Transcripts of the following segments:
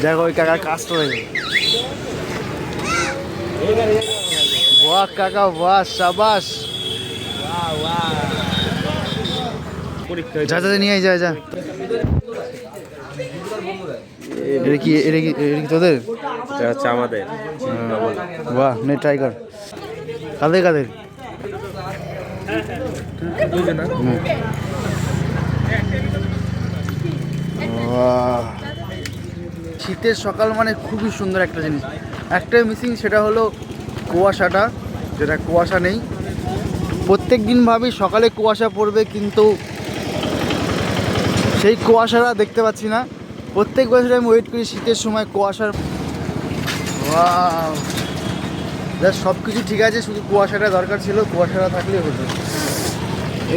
দেখো ওই কাকার কাজটা দেখো। বাহ কাকা বাহ, শাবাশ। যা যা নিয়ে যা যা। এটা কি তোদের? আমাদের। বাহ নে ট্রাই কর। কাদের কাদের? শীতের সকাল মানে খুবই সুন্দর একটা জিনিস। একটাই মিসিং, সেটা হলো কুয়াশাটা, যেটা কুয়াশা নেই। প্রত্যেক দিন ভাবি সকালে কুয়াশা পড়বে, কিন্তু সেই কুয়াশাটা দেখতে পাচ্ছি না। প্রত্যেক বছর আমি ওয়েট করি শীতের সময় কুয়াশার। সব কিছু ঠিক আছে, শুধু কুয়াশাটা দরকার ছিল, কুয়াশাটা থাকলেই হতো।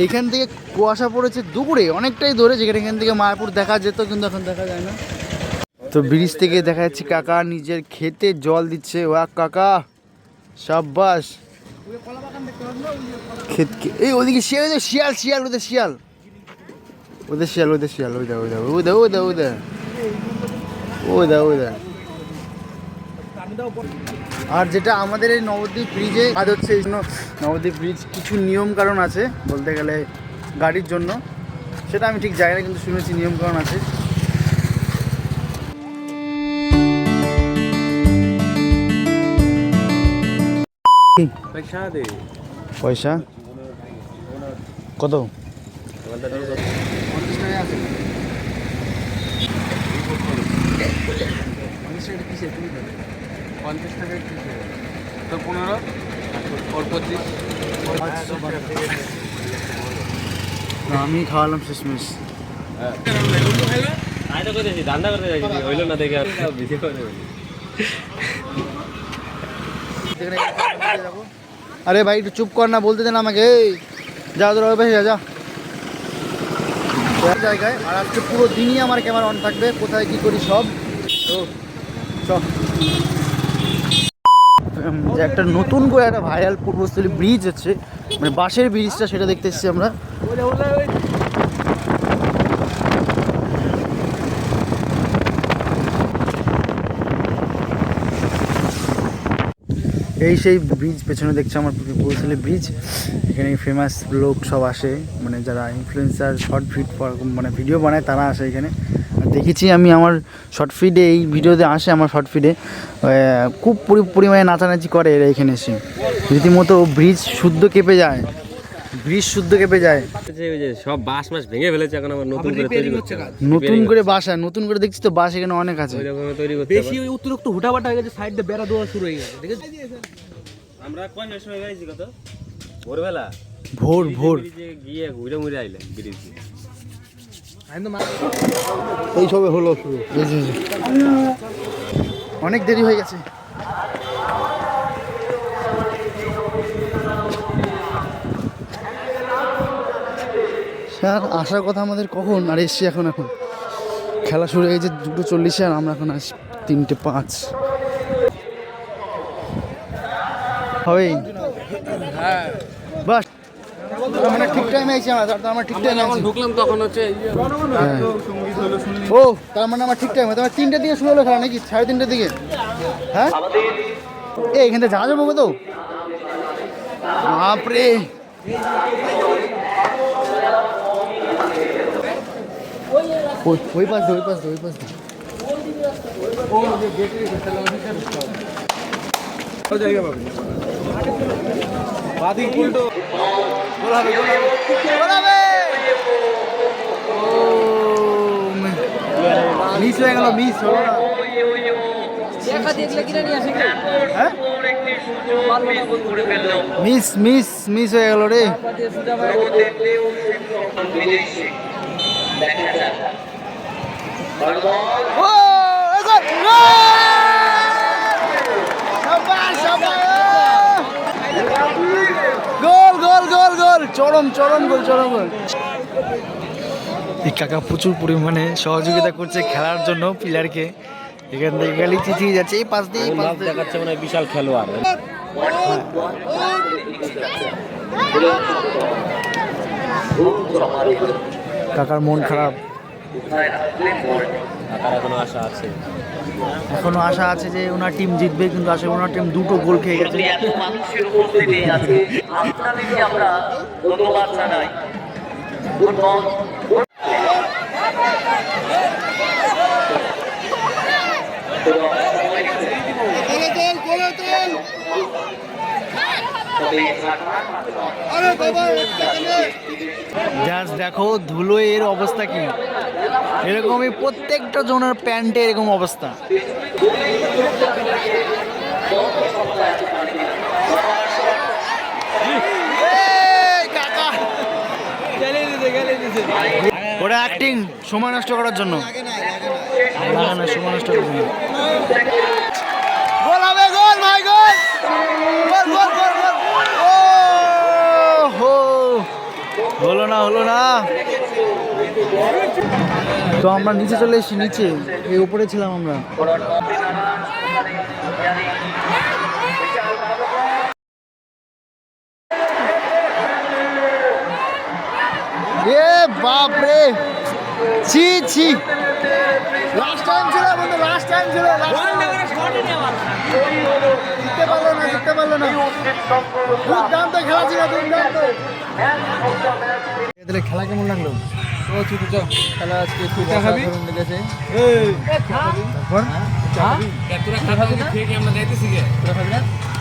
এইখান থেকে কুয়াশা পড়েছে দুপুরে, অনেকটাই দূরে, যেখানে এখান থেকে মায়াপুর দেখা যেত, কিন্তু এখন দেখা যায় না। তো ব্রিজ থেকে দেখা যাচ্ছে কাকা নিজের ক্ষেতে জল দিচ্ছে। ওয়া কাকা সাব্বাস। ক্ষেত এই ওদিকে শিয়াল, শিয়াল শিয়াল, ওদের শিয়াল, ওদের শিয়াল, ওদের শিয়াল, ওই দা ওই দা ওই দা ওই দা ওই দা ওই দা ওই দা। আর যেটা আমাদের এই নবদ্বীপ ব্রিজে কাজ হচ্ছে, এই জন্য নবদ্বীপ ব্রিজ কিছু নিয়ম কারণ আছে বলতে গেলে গাড়ির জন্য, সেটা আমি ঠিক জানি না, কিন্তু শুনেছি নিয়ম কারণ আছে। পয়সা কত? 50 টাকা তো 15 আর 25। আমি খাওয়ালাম শেষমেশ। আরে ভাই একটু চুপ কর না, বলতে দেন আমাকে। যা তোর ওই পাশে যা জায়গায়। আর আজকে পুরো দিনই আমার ক্যামেরা অন থাকবে, কোথায় কি করি সব। তো যে একটা নতুন করে একটা ভাইরাল পূর্বস্থলী ব্রিজ হচ্ছে, মানে বাঁশের ব্রিজটা, সেটা দেখতে এসেছি আমরা। এই সেই ব্রিজ, পেছনে দেখছি আমার পূর্বস্থলী ব্রিজ। এখানে ফেমাস লোক সব আসে, মানে যারা ইনফ্লুয়েন্সার, শর্ট মানে ভিডিও বানায়, তারা আসে এখানে। দেখেছি আমি আমার শর্ট ফিডে, এই ভিডিওতে আসে আমার শর্ট ফিডে, খুব পরিমাণে নাচানাচি করে এরা এখানে এসে। রীতিমতো ব্রিজ শুদ্ধ কেঁপে যায়, ব্রিজ শুদ্ধ কেঁপে যায়। সব বাঁশ মাস ভেঙে ফেলেছে, এখন আবার নতুন করে তৈরি করছে, নতুন করে বাঁশ, নতুন করে দেখছি তো বাঁশ এখানে অনেক আছে। তৈরি করতে বেশি অতিরিক্ত হুটাবাটা হয়ে গেছে, সাইড দিয়ে বেড়া দেওয়া শুরু হয়ে গেছে। ঠিক আছে, আমরা কোন সময় গেছি? কত ভোরবেলা, ভোর ভোর গিয়ে ঘুরে মুড়ে আইলেন ব্রিজ। এই সবে হলো শুরু, অনেক দেরি হয়ে গেছে। স্যার আসার কথা আমাদের কখন, আর এসছি এখন খেলা শুরু হয়ে গেছে 2:40, আর আমরা এখন আসি 3:05 হবে। বাস মানে ঠিক টাইমে আইছি আমরা, তার মানে ঠিক টাইমে আইছি। ঢুকলাম তখন হচ্ছে ও, তার মানে আমার ঠিক টাইমে। তোমার 3টার দিকে শুরু হলো খেলা নাকি 3:30টার দিকে? হ্যাঁ, এখান থেকে যাওয়া যাবো তো? বাপরে, ওই পাশ দিয়ে, ওই পাশ দিয়ে, ওই পাশ দিয়ে। মিস হয়ে গেল, মিস হলো না। মিস মিস মিস হয়ে গেল রে। গোল গোল গোল গোল, চরম চরম গোল, চরম গোল। এই কাকা প্রচুর পরিমাণে সহযোগিতা করছে খেলার জন্য প্লেয়ারকে। এখান থেকে গেলে চিঠিয়ে যাচ্ছে, এই পাশ দিয়ে দেখাচ্ছে মানে বিশাল খেলোয়াড়। কাকার মন খারাপ। ঢাকার এখনো আশা আছে। এখনো আশা আছে যে ওনার টিম জিতবে, কিন্তু আসলে ওনার টিম 2টো গোল খেয়ে গেছে। এত মানুষের উপস্থিতি আছে, আপনাদেরকে আমরা ধন্যবাদ জানাই। Good morning. জাস্ট দেখো ধুলোয় এর অবস্থা কি, এরকমই প্রত্যেকটা জনের প্যান্টে এরকম অবস্থা। ওরা অ্যাক্টিং সময় নষ্ট করার জন্য, লাগে না সময় নষ্ট করার জন্য। গোল হবে, গোল ভাই, গোল গোল গোল গোল গোল। ও হো, হলো না হলো না। তো আমরা নিচে চলে এসেছি, নিচে এই উপরে ছিলাম আমরা। এ বাপ রে, ছি ছি, লাস্ট টাইম ছিল বন্ধু, লাস্ট টাইম ছিল, জিততে পারলো না, জিততে পারলো না। দুর্দান্ত খেলা ছিল, দুর্দান্ত। এদের খেলা কেমন লাগলো? খেলা আজকে খুব অসাধারণ লেগেছে।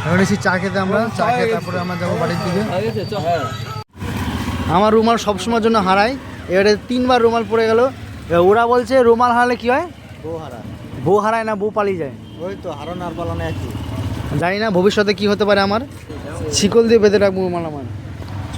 এখন এসেছি চা খেতে, আমরা চা খেয়ে তারপরে আমরা যাবো বাড়ির দিকে। আমার রুমাল সবসময়ের জন্য হারাই, এবারে 3বার রুমাল পড়ে গেল। ওরা বলছে রুমাল হারালে কি হয়? বউ হারায় না, বউ পালিয়ে যায়। ওই তো হারানো আর পালানো একই। জানি না ভবিষ্যতে কি হতে পারে, আমার শিকল দিয়ে বেঁধে রাখবো রুমাল আমার। চ।